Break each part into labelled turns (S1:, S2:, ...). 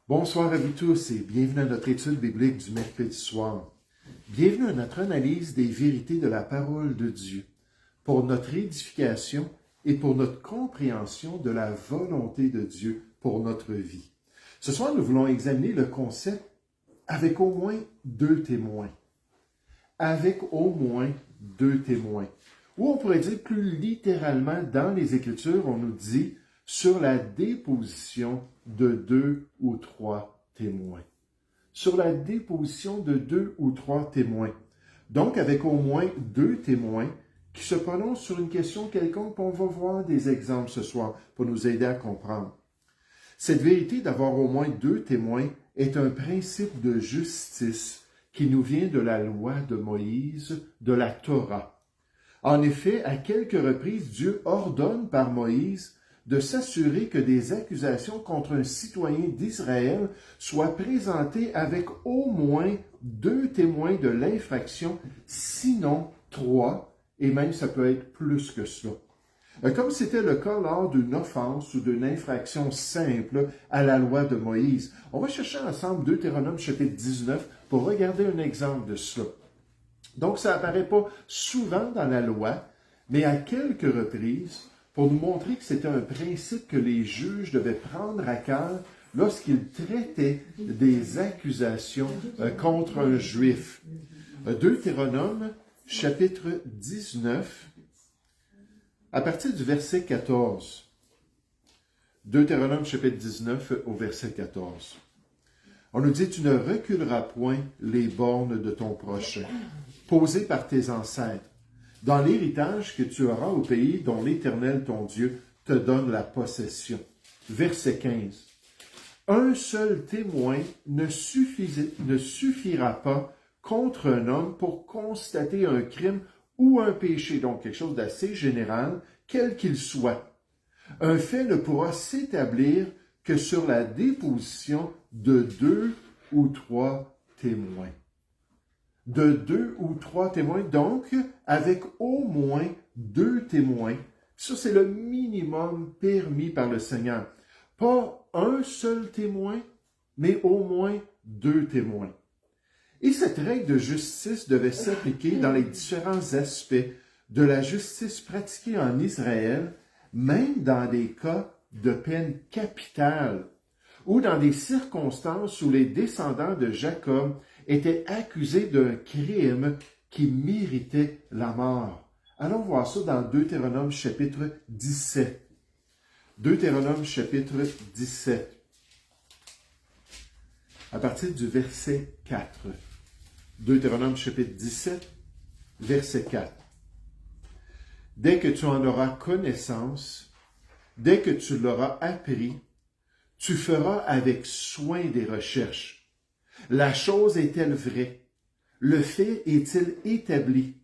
S1: Bonsoir à vous tous et bienvenue à notre étude biblique du mercredi soir. Bienvenue à notre analyse des vérités de la parole de Dieu, pour notre édification et pour notre compréhension de la volonté de Dieu pour notre vie. Ce soir, nous voulons examiner le concept avec au moins deux témoins. Avec au moins deux témoins. Ou on pourrait dire plus littéralement dans les Écritures, on nous dit sur la déposition de deux ou trois témoins. Sur la déposition de deux ou trois témoins. Donc, avec au moins deux témoins qui se prononcent sur une question quelconque, on va voir des exemples ce soir pour nous aider à comprendre. Cette vérité d'avoir au moins deux témoins est un principe de justice qui nous vient de la loi de Moïse, de la Torah. En effet, à quelques reprises, Dieu ordonne par Moïse de s'assurer que des accusations contre un citoyen d'Israël soient présentées avec au moins deux témoins de l'infraction, sinon trois, et même ça peut être plus que cela. Comme c'était le cas lors d'une offense ou d'une infraction simple à la loi de Moïse. On va chercher ensemble Deutéronome chapitre 19 pour regarder un exemple de cela. Donc, ça n'apparaît pas souvent dans la loi, mais à quelques reprises, pour nous montrer que c'était un principe que les juges devaient prendre à cœur lorsqu'ils traitaient des accusations contre un juif. Deutéronome chapitre 19, à partir du verset 14. Deutéronome chapitre 19 au verset 14. On nous dit « Tu ne reculeras point les bornes de ton prochain, posées par tes ancêtres, dans l'héritage que tu auras au pays dont l'Éternel ton Dieu te donne la possession. » Verset 15. « Un seul témoin ne suffira pas contre un homme pour constater un crime ou un péché, donc quelque chose d'assez général, quel qu'il soit. Un fait ne pourra s'établir que sur la déposition de deux ou trois témoins. » De deux ou trois témoins, donc avec au moins deux témoins. Ça, c'est le minimum permis par le Seigneur. Pas un seul témoin, mais au moins deux témoins. Et cette règle de justice devait s'appliquer dans les différents aspects de la justice pratiquée en Israël, même dans des cas de peine capitale, ou dans des circonstances où les descendants de Jacob étaient accusés d'un crime qui méritait la mort. Allons voir ça dans Deutéronome chapitre 17. Deutéronome chapitre 17. À partir du verset 4. Deutéronome chapitre 17, verset 4. Dès que tu en auras connaissance, dès que tu l'auras appris, tu feras avec soin des recherches. La chose est-elle vraie? Le fait est-il établi?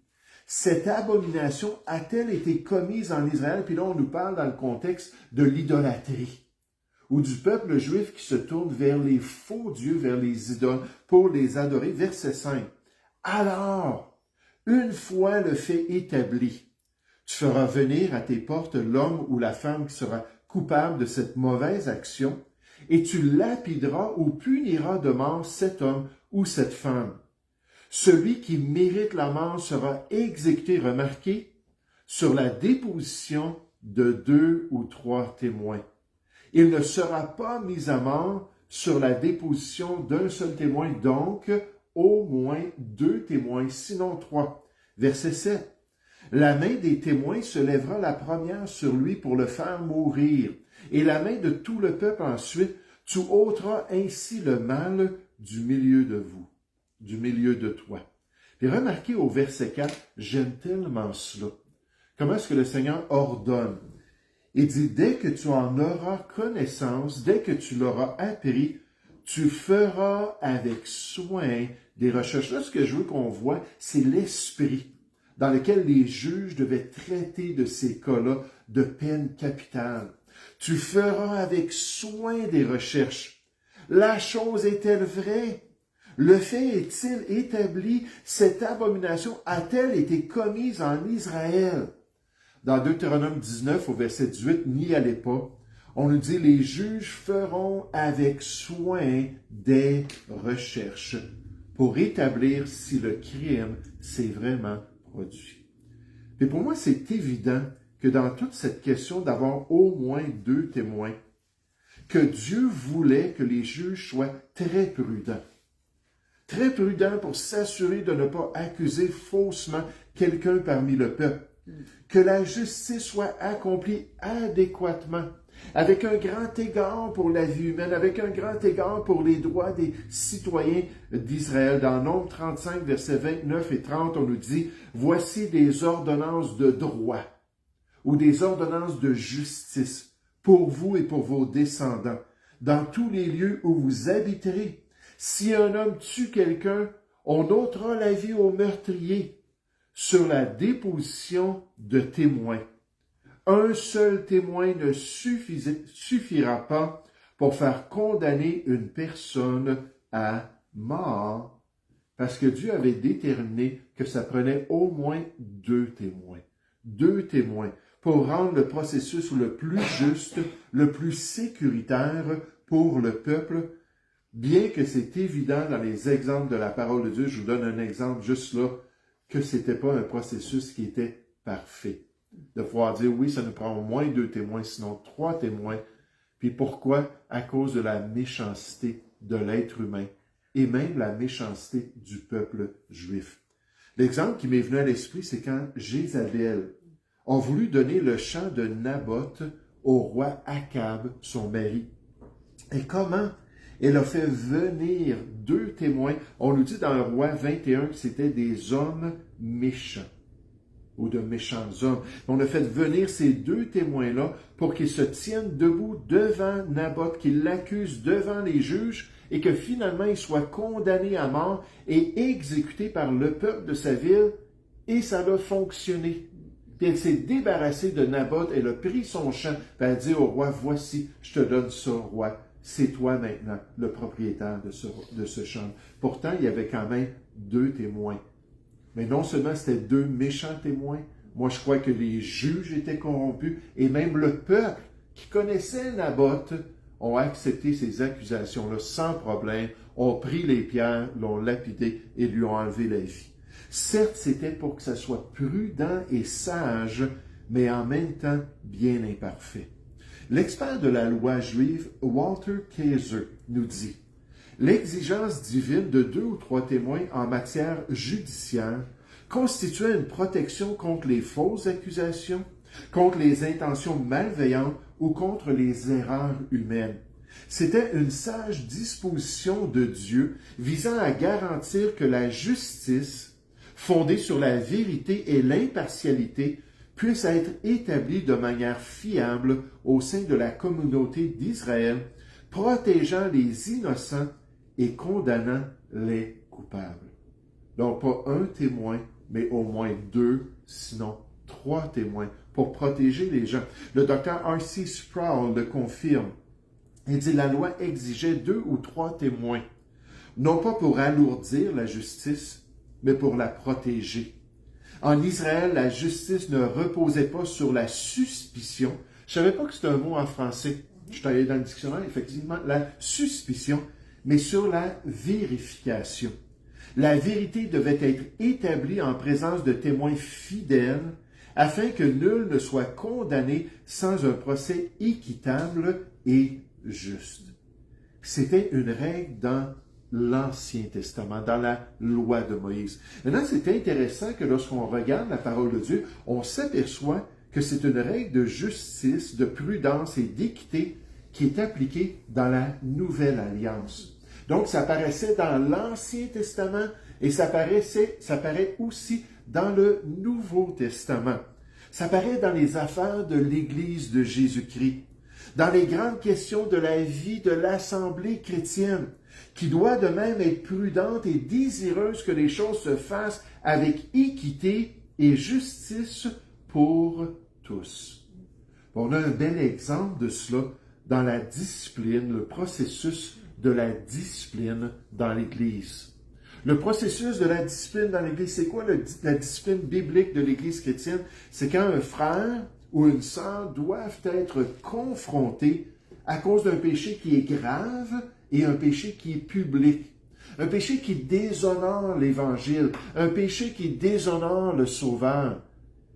S1: Cette abomination a-t-elle été commise en Israël? Puis là, on nous parle dans le contexte de l'idolâtrie, ou du peuple juif qui se tourne vers les faux dieux, vers les idoles, pour les adorer. Verset 5. Alors, une fois le fait établi, tu feras venir à tes portes l'homme ou la femme qui sera coupable de cette mauvaise action, et tu lapideras ou puniras de mort cet homme ou cette femme. Celui qui mérite la mort sera exécuté, remarquez, sur la déposition de deux ou trois témoins. Il ne sera pas mis à mort sur la déposition d'un seul témoin, donc au moins deux témoins, sinon trois. Verset 7. La main des témoins se lèvera la première sur lui pour le faire mourir, et la main de tout le peuple ensuite. Tu ôteras ainsi le mal du milieu de vous, du milieu de toi. Puis remarquez au verset 4, j'aime tellement cela. Comment est-ce que le Seigneur ordonne? Il dit, dès que tu en auras connaissance, dès que tu l'auras appris, tu feras avec soin des recherches. Là, ce que je veux qu'on voit, c'est l'esprit dans lequel les juges devaient traiter de ces cas-là de peine capitale. Tu feras avec soin des recherches. La chose est-elle vraie? Le fait est-il établi? Cette abomination a-t-elle été commise en Israël? Dans Deutéronome 19, au verset 18, n'y allez pas. On nous dit, les juges feront avec soin des recherches pour établir si le crime s'est vraiment produit. Et pour moi, c'est évident que dans toute cette question d'avoir au moins 2 témoins, que Dieu voulait que les juges soient très prudents. Très prudents pour s'assurer de ne pas accuser faussement quelqu'un parmi le peuple. Que la justice soit accomplie adéquatement, avec un grand égard pour la vie humaine, avec un grand égard pour les droits des citoyens d'Israël. Dans Nombre 35, versets 29 et 30, on nous dit « Voici des ordonnances de droit ou des ordonnances de justice pour vous et pour vos descendants, dans tous les lieux où vous habiterez. Si un homme tue quelqu'un, on ôtera la vie au meurtrier sur la déposition de témoins. Un seul témoin ne suffira pas pour faire condamner une personne à mort, parce que Dieu avait déterminé que ça prenait au moins 2 témoins. 2 témoins pour rendre le processus le plus juste, le plus sécuritaire pour le peuple, bien que c'est évident dans les exemples de la parole de Dieu, je vous donne un exemple juste là, que ce n'était pas un processus qui était parfait. De pouvoir dire, oui, ça nous prend au moins 2 témoins, sinon 3 témoins. Puis pourquoi? À cause de la méchanceté de l'être humain et même la méchanceté du peuple juif. L'exemple qui m'est venu à l'esprit, c'est quand Jézabel a voulu donner le champ de Naboth au roi Akab, son mari. Et comment? Elle a fait venir 2 témoins. On nous dit dans le roi 21 que c'était des hommes méchants ou de méchants hommes. On a fait venir ces 2 témoins-là pour qu'ils se tiennent debout devant Naboth, qu'ils l'accusent devant les juges et que finalement il soit condamné à mort et exécuté par le peuple de sa ville. Et ça a fonctionné. Puis elle s'est débarrassée de Naboth, elle a pris son champ, puis elle a dit au roi, voici, je te donne ça, roi, c'est toi maintenant le propriétaire de ce champ. Pourtant, il y avait quand même 2 témoins. Mais non seulement c'était 2 méchants témoins, moi je crois que les juges étaient corrompus, et même le peuple qui connaissait Naboth ont accepté ces accusations-là sans problème, ont pris les pierres, l'ont lapidé et lui ont enlevé la vie. Certes, c'était pour que ça soit prudent et sage, mais en même temps bien imparfait. L'expert de la loi juive, Walter Kaiser, nous dit « L'exigence divine de 2 ou 3 témoins en matière judiciaire constituait une protection contre les fausses accusations, contre les intentions malveillantes ou contre les erreurs humaines. C'était une sage disposition de Dieu visant à garantir que la justice fondée sur la vérité et l'impartialité, puisse être établie de manière fiable au sein de la communauté d'Israël, protégeant les innocents et condamnant les coupables. » Donc, pas 1 témoin, mais au moins 2, sinon 3 témoins, pour protéger les gens. Le docteur R.C. Sproul le confirme. Il dit « La loi exigeait 2 ou 3 témoins, non pas pour alourdir la justice, mais pour la protéger. En Israël, la justice ne reposait pas sur la suspicion. Je ne savais pas que c'était un mot en français. Je suis allé dans le dictionnaire, effectivement, la suspicion, mais sur la vérification. La vérité devait être établie en présence de témoins fidèles afin que nul ne soit condamné sans un procès équitable et juste. C'était une règle dans l'Ancien Testament, dans la loi de Moïse. Maintenant, c'est intéressant que lorsqu'on regarde la parole de Dieu, on s'aperçoit que c'est une règle de justice, de prudence et d'équité qui est appliquée dans la Nouvelle Alliance. Donc, ça apparaissait dans l'Ancien Testament et ça paraît aussi dans le Nouveau Testament. Ça apparaît dans les affaires de l'Église de Jésus-Christ, dans les grandes questions de la vie de l'Assemblée chrétienne, qui doit de même être prudente et désireuse que les choses se fassent avec équité et justice pour tous. On a un bel exemple de cela dans la discipline, le processus de la discipline dans l'Église. Le processus de la discipline dans l'Église, c'est quoi la discipline biblique de l'Église chrétienne? C'est quand un frère ou une sœur doivent être confrontés à cause d'un péché qui est grave et un péché qui est public. Un péché qui déshonore l'Évangile, un péché qui déshonore le Sauveur.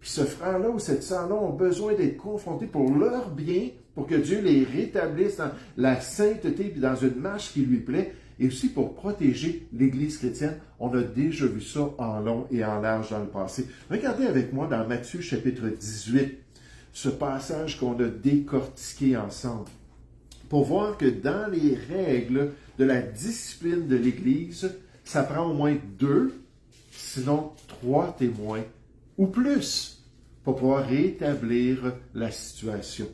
S1: Puis ce frère-là ou cette sœur-là ont besoin d'être confrontés pour leur bien, pour que Dieu les rétablisse dans la sainteté puis dans une marche qui lui plaît, et aussi pour protéger l'Église chrétienne. On a déjà vu ça en long et en large dans le passé. Regardez avec moi dans Matthieu chapitre 18, ce passage qu'on a décortiqué ensemble, pour voir que dans les règles de la discipline de l'Église, ça prend au moins 2, sinon 3 témoins, ou plus, pour pouvoir rétablir la situation.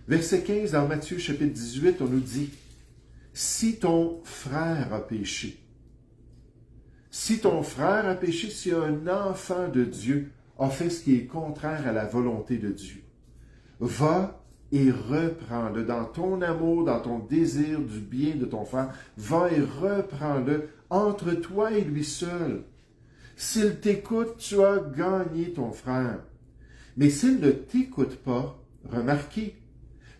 S1: Verset 15 dans Matthieu chapitre 18, on nous dit, « Si ton frère a péché, si ton frère a péché, si un enfant de Dieu a fait ce qui est contraire à la volonté de Dieu, va et reprends-le dans ton amour, dans ton désir du bien de ton frère, va et reprends-le entre toi et lui seul. S'il t'écoute, tu as gagné ton frère. Mais s'il ne t'écoute pas, remarquez,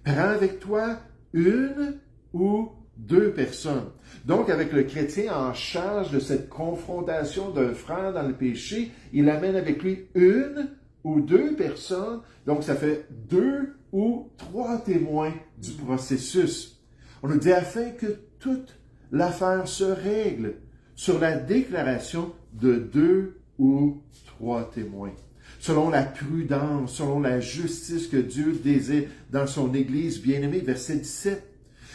S1: prends avec toi 1 ou 2 personnes. Donc, avec le chrétien en charge de cette confrontation d'un frère dans le péché, il amène avec lui 1 ou 2 personnes. Donc, ça fait 2 ou 3 témoins du processus. On nous dit afin que toute l'affaire se règle sur la déclaration de 2 ou 3 témoins. Selon la prudence, selon la justice que Dieu désire dans son Église bien-aimée, verset 17.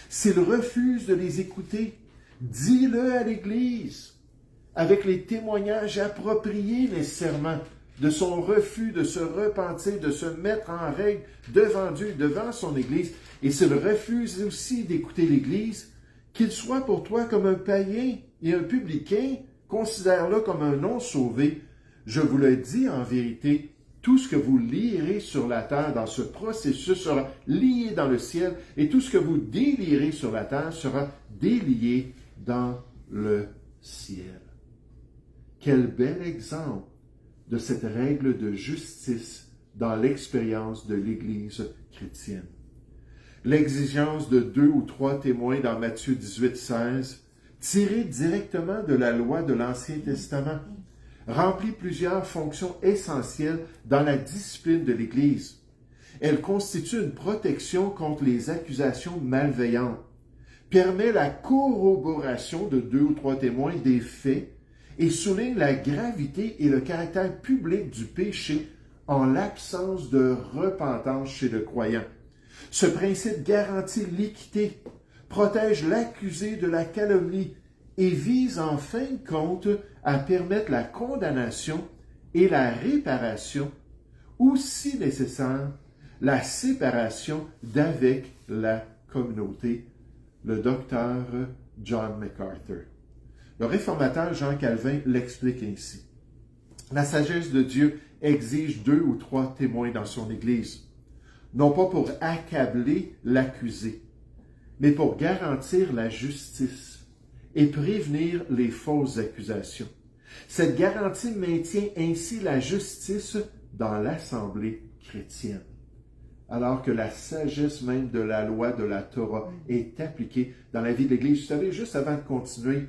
S1: S'il refuse de les écouter, dis-le à l'Église, avec les témoignages appropriés nécessairement de son refus de se repentir, de se mettre en règle devant Dieu, devant son Église. Et s'il refuse aussi d'écouter l'Église, qu'il soit pour toi comme un païen et un publicain, considère-le comme un non-sauvé. Je vous le dis en vérité, tout ce que vous lierez sur la terre dans ce processus sera lié dans le ciel, et tout ce que vous délierez sur la terre sera délié dans le ciel. Quel bel exemple de cette règle de justice dans l'expérience de l'Église chrétienne. L'exigence de 2 ou 3 témoins dans Matthieu 18, 16, tirée directement de la loi de l'Ancien Testament, remplit plusieurs fonctions essentielles dans la discipline de l'Église. Elle constitue une protection contre les accusations malveillantes, permet la corroboration de 2 ou 3 témoins des faits et souligne la gravité et le caractère public du péché en l'absence de repentance chez le croyant. Ce principe garantit l'équité, protège l'accusé de la calomnie et vise en fin de compte à permettre la condamnation et la réparation, ou si nécessaire, la séparation d'avec la communauté. Le docteur John MacArthur. Le réformateur Jean Calvin l'explique ainsi. La sagesse de Dieu exige 2 ou 3 témoins dans son Église, non pas pour accabler l'accusé, mais pour garantir la justice et prévenir les fausses accusations. Cette garantie maintient ainsi la justice dans l'assemblée chrétienne, alors que la sagesse même de la loi de la Torah est appliquée dans la vie de l'Église. Vous savez, juste avant de continuer,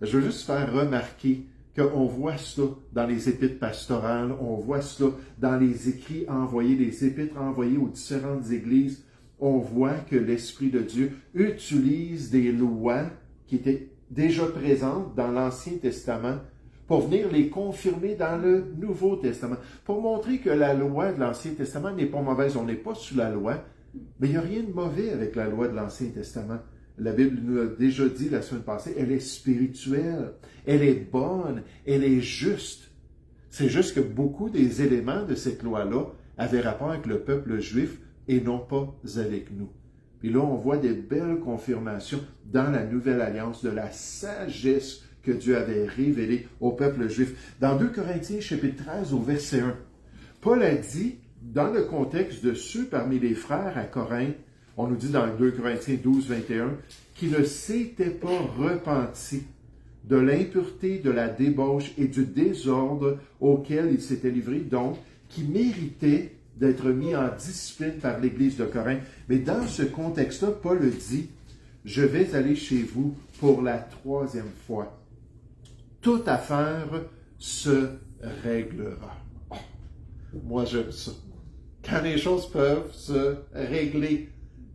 S1: je veux juste faire remarquer qu'on voit cela dans les épîtres pastorales, on voit cela dans les écrits envoyés, les épîtres envoyés aux différentes églises. On voit que l'Esprit de Dieu utilise des lois qui étaient déjà présentes dans l'Ancien Testament pour venir les confirmer dans le Nouveau Testament, pour montrer que la loi de l'Ancien Testament n'est pas mauvaise. On n'est pas sous la loi, mais il n'y a rien de mauvais avec la loi de l'Ancien Testament. La Bible nous a déjà dit la semaine passée, elle est spirituelle, elle est bonne, elle est juste. C'est juste que beaucoup des éléments de cette loi-là avaient rapport avec le peuple juif et non pas avec nous. Puis là, on voit des belles confirmations dans la Nouvelle Alliance de la sagesse que Dieu avait révélée au peuple juif. Dans 2 Corinthiens, chapitre 13, au verset 1, Paul a dit, dans le contexte de ceux parmi les frères à Corinthe, on nous dit dans 2 Corinthiens 12, 21, qui ne s'étaient pas repentis de l'impureté, de la débauche et du désordre auquel ils s'étaient livrés, donc qui méritaient d'être mis en discipline par l'Église de Corinthe. Mais dans ce contexte-là, Paul dit, « Je vais aller chez vous pour la 3e fois. Toute affaire se réglera. » Oh, moi, j'aime ça. Quand les choses peuvent se régler,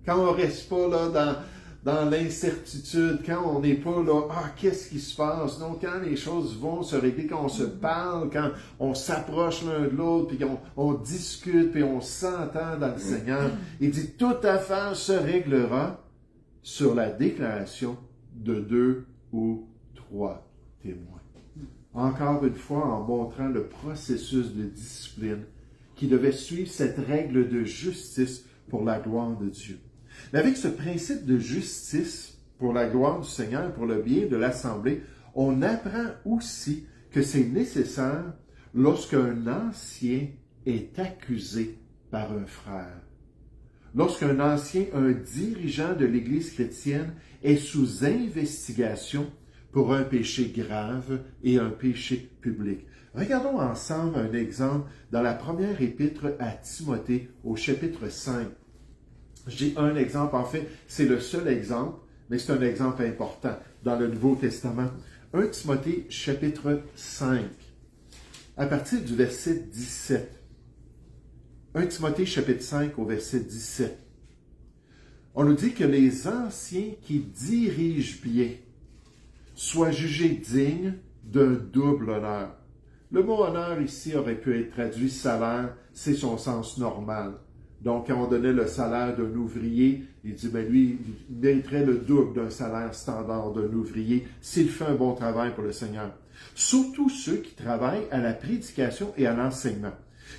S1: quand on ne reste pas là dans l'incertitude, quand on n'est pas là, qu'est-ce qui se passe? Non, quand les choses vont se régler, quand on se parle, quand on s'approche l'un de l'autre, puis on discute, puis on s'entend dans le Seigneur, il dit, toute affaire se réglera sur la déclaration de 2 ou 3 témoins. Encore une fois, en montrant le processus de discipline qui devait suivre cette règle de justice pour la gloire de Dieu. Mais avec ce principe de justice pour la gloire du Seigneur, pour le bien de l'Assemblée, on apprend aussi que c'est nécessaire lorsqu'un ancien est accusé par un frère. Lorsqu'un ancien, un dirigeant de l'Église chrétienne, est sous investigation pour un péché grave et un péché public. Regardons ensemble un exemple dans la première épître à Timothée au chapitre 5. J'ai un exemple, en fait, c'est le seul exemple, mais c'est un exemple important dans le Nouveau Testament. 1 Timothée chapitre 5, à partir du verset 17. 1 Timothée chapitre 5 au verset 17. On nous dit que les anciens qui dirigent bien soient jugés dignes d'un double honneur. Le mot honneur ici aurait pu être traduit salaire, c'est son sens normal. Donc, quand on donnait le salaire d'un ouvrier, il dit, lui, il mériterait le double d'un salaire standard d'un ouvrier s'il fait un bon travail pour le Seigneur. Surtout ceux qui travaillent à la prédication et à l'enseignement.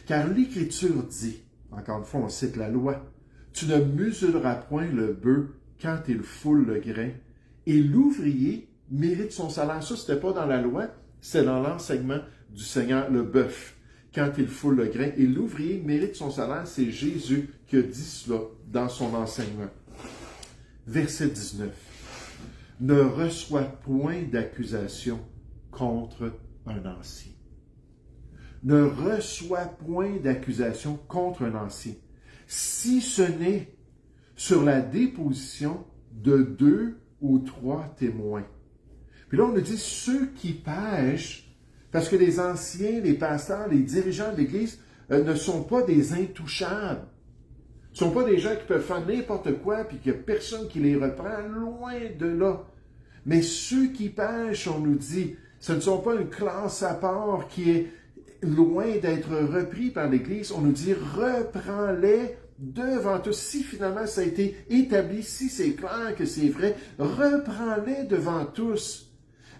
S1: Car l'Écriture dit, encore une fois, on cite la loi, « Tu ne mesureras point le bœuf quand il foule le grain, et l'ouvrier mérite son salaire. » Ça, c'était pas dans la loi, c'est dans l'enseignement du Seigneur, le bœuf, quand il foule le grain. Et l'ouvrier mérite son salaire, c'est Jésus qui a dit cela dans son enseignement. Verset 19. « Ne reçois point d'accusation contre un ancien. » Ne reçois point d'accusation contre un ancien, si ce n'est sur la déposition de 2 ou 3 témoins. Puis là, on nous dit ceux qui pêchent, parce que les anciens, les pasteurs, les dirigeants de l'Église ne sont pas des intouchables. Ce ne sont pas des gens qui peuvent faire n'importe quoi puis qu'il n'y a personne qui les reprend, loin de là. Mais ceux qui pêchent, on nous dit, ce ne sont pas une classe à part qui est loin d'être repris par l'Église. On nous dit, reprends-les devant tous. Si finalement ça a été établi, si c'est clair que c'est vrai, reprends-les devant tous,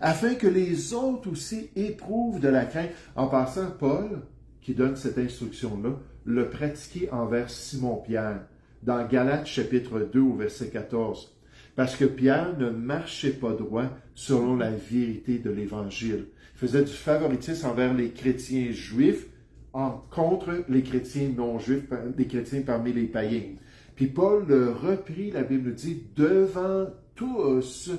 S1: afin que les autres aussi éprouvent de la crainte. En passant, Paul, qui donne cette instruction-là, le pratiquait envers Simon-Pierre, dans Galates chapitre 2 au verset 14. Parce que Pierre ne marchait pas droit selon la vérité de l'Évangile. Il faisait du favoritisme envers les chrétiens juifs contre les chrétiens non juifs, les chrétiens parmi les païens. Puis Paul le reprit, la Bible dit, devant tous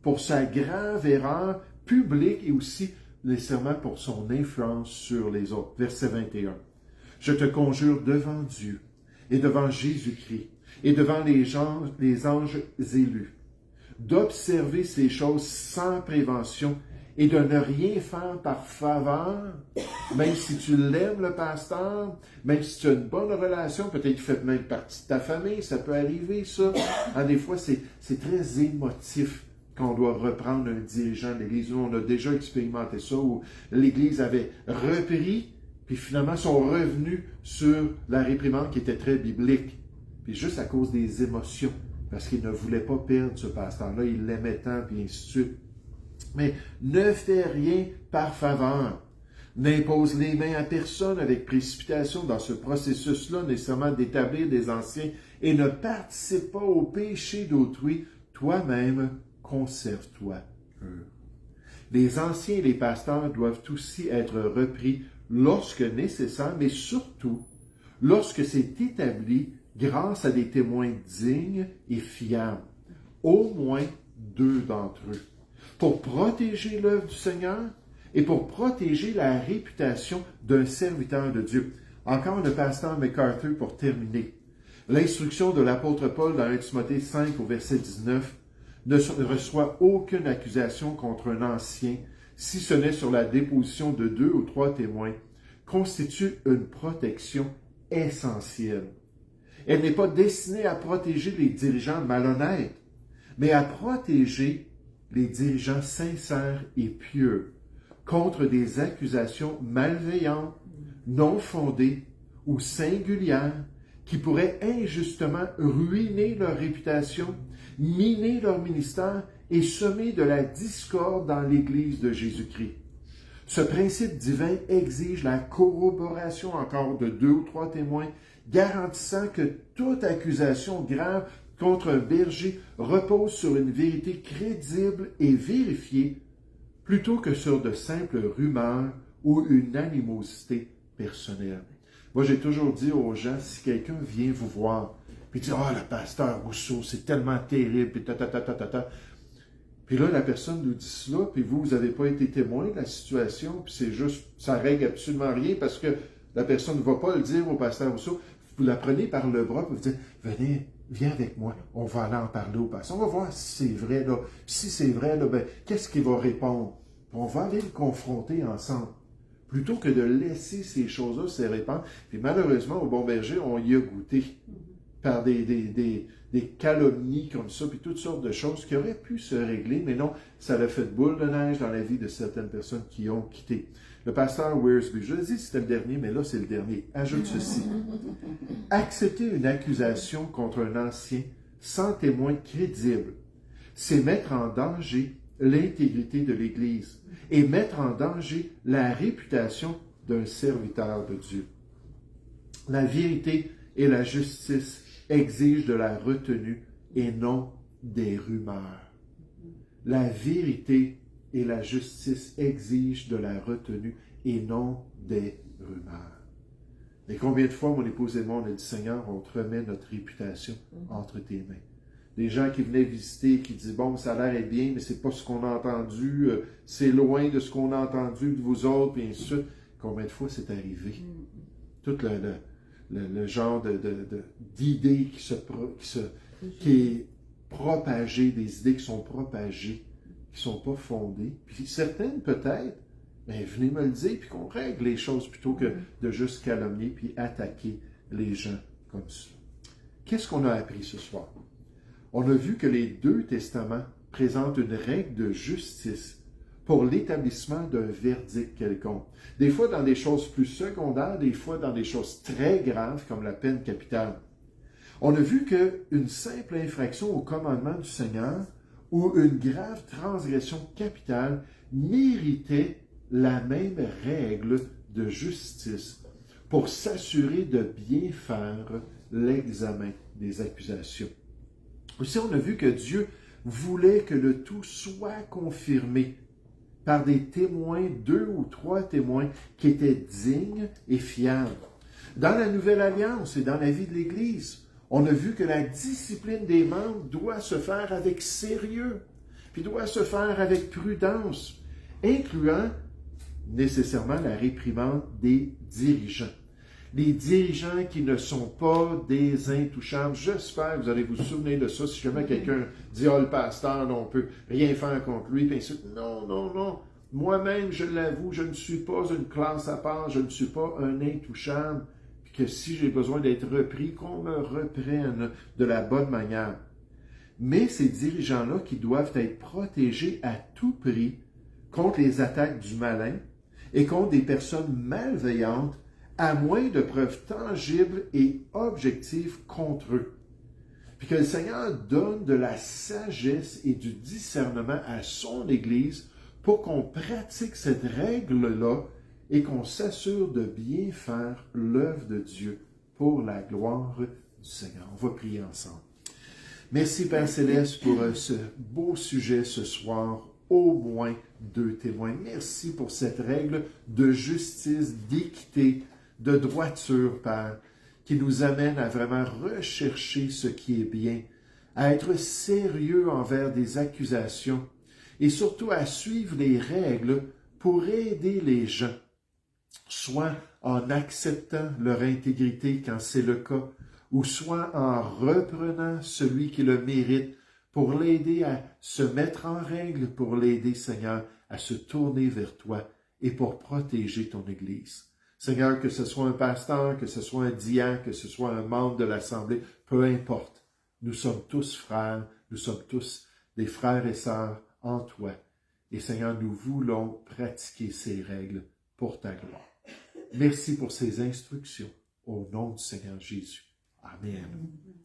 S1: pour sa grave erreur publique et aussi nécessairement pour son influence sur les autres. Verset 21. « Je te conjure devant Dieu et devant Jésus-Christ et devant les anges élus, d'observer ces choses sans prévention et de ne rien faire par faveur, même si tu l'aimes, le pasteur, même si tu as une bonne relation, peut-être qu'il fait même partie de ta famille, ça peut arriver, ça. Des fois, c'est très émotif qu'on doit reprendre un dirigeant de l'Église. Nous, on a déjà expérimenté ça, où l'Église avait repris, puis finalement, sont revenus sur la réprimande qui était très biblique. Puis juste à cause des émotions, parce qu'il ne voulait pas perdre ce pasteur-là, il l'aimait tant, puis ainsi de suite. Mais ne fais rien par faveur. N'impose les mains à personne avec précipitation dans ce processus-là, nécessairement d'établir des anciens, et ne participe pas au péché d'autrui. Toi-même, conserve-toi pur. Les anciens et les pasteurs doivent aussi être repris lorsque nécessaire, mais surtout lorsque c'est établi grâce à des témoins dignes et fiables, au moins 2 d'entre eux, pour protéger l'œuvre du Seigneur et pour protéger la réputation d'un serviteur de Dieu. Encore le pasteur MacArthur pour terminer. L'instruction de l'apôtre Paul dans 1 Timothée 5 au verset 19 ne reçoit aucune accusation contre un ancien, si ce n'est sur la déposition de 2 ou 3 témoins, constitue une protection essentielle. Elle n'est pas destinée à protéger les dirigeants malhonnêtes, mais à protéger les dirigeants sincères et pieux contre des accusations malveillantes, non fondées ou singulières qui pourraient injustement ruiner leur réputation, miner leur ministère et semer de la discorde dans l'Église de Jésus-Christ. Ce principe divin exige la corroboration encore de 2 ou 3 témoins, garantissant que toute accusation grave contre un berger repose sur une vérité crédible et vérifiée, plutôt que sur de simples rumeurs ou une animosité personnelle. Moi, j'ai toujours dit aux gens, si quelqu'un vient vous voir, puis dit « Ah, le pasteur Rousseau, c'est tellement terrible, puis ta. » Puis là, la personne nous dit cela, puis vous n'avez pas été témoin de la situation, puis c'est juste, ça règle absolument rien, parce que la personne ne va pas le dire au pasteur Rousseau. Vous la prenez par le bras, puis vous dites « Venez, viens avec moi, on va aller en parler au pasteur. On va voir si c'est vrai, là. Si c'est vrai, là, ben, qu'est-ce qu'il va répondre? Puis on va aller le confronter ensemble. » Plutôt que de laisser ces choses-là se répandre. Puis malheureusement, au Bon Berger, on y a goûté par des calomnies comme ça, puis toutes sortes de choses qui auraient pu se régler, mais non, ça a fait boule de neige dans la vie de certaines personnes qui ont quitté. Le pasteur Wiersbe, je le dis, c'était le dernier, mais là, c'est le dernier. Ajoute ceci. Accepter une accusation contre un ancien sans témoin crédible, c'est mettre en danger l'intégrité de l'Église et mettre en danger la réputation d'un serviteur de Dieu. La vérité et la justice exigent de la retenue et non des rumeurs. La vérité et la justice exigent de la retenue et non des rumeurs. Mais combien de fois, mon épouse et moi, on a dit, Seigneur, on te remet notre réputation entre tes mains. Des gens qui venaient visiter, qui disent, bon, ça a l'air est bien, mais c'est pas ce qu'on a entendu, c'est loin de ce qu'on a entendu de vous autres, puis ainsi de suite. Combien de fois c'est arrivé? Tout le genre d'idées qui est propagé, des idées qui sont propagées, qui ne sont pas fondées. Puis certaines, peut-être, mais venez me le dire, puis qu'on règle les choses plutôt que de juste calomnier puis attaquer les gens comme ça. Qu'est-ce qu'on a appris ce soir? On a vu que les 2 testaments présentent une règle de justice pour l'établissement d'un verdict quelconque. Des fois dans des choses plus secondaires, des fois dans des choses très graves comme la peine capitale. On a vu qu'une simple infraction au commandement du Seigneur ou une grave transgression capitale méritait la même règle de justice pour s'assurer de bien faire l'examen des accusations. Aussi, on a vu que Dieu voulait que le tout soit confirmé par des témoins, 2 ou 3 témoins qui étaient dignes et fiables. Dans la Nouvelle Alliance et dans la vie de l'Église, on a vu que la discipline des membres doit se faire avec sérieux, puis doit se faire avec prudence, incluant nécessairement la réprimande des dirigeants. Les dirigeants qui ne sont pas des intouchables. J'espère que vous allez vous souvenir de ça. Si jamais quelqu'un dit « Ah, le pasteur, on ne peut rien faire contre lui », puis ainsi de suite. Non, non, non. Moi-même, je l'avoue, je ne suis pas une classe à part, je ne suis pas un intouchable, puis que si j'ai besoin d'être repris, qu'on me reprenne de la bonne manière. Mais ces dirigeants-là qui doivent être protégés à tout prix contre les attaques du malin et contre des personnes malveillantes, à moins de preuves tangibles et objectives contre eux. Puis que le Seigneur donne de la sagesse et du discernement à son Église pour qu'on pratique cette règle-là et qu'on s'assure de bien faire l'œuvre de Dieu pour la gloire du Seigneur. On va prier ensemble. Merci Père Céleste pour ce beau sujet ce soir. Au moins 2 témoins. Merci pour cette règle de justice, d'équité, de droiture, Père, qui nous amène à vraiment rechercher ce qui est bien, à être sérieux envers des accusations et surtout à suivre les règles pour aider les gens, soit en acceptant leur intégrité quand c'est le cas, ou soit en reprenant celui qui le mérite pour l'aider à se mettre en règle, pour l'aider, Seigneur, à se tourner vers toi et pour protéger ton Église. Seigneur, que ce soit un pasteur, que ce soit un diacre, que ce soit un membre de l'Assemblée, peu importe. Nous sommes tous frères, nous sommes tous des frères et sœurs en toi. Et Seigneur, nous voulons pratiquer ces règles pour ta gloire. Merci pour ces instructions. Au nom du Seigneur Jésus. Amen.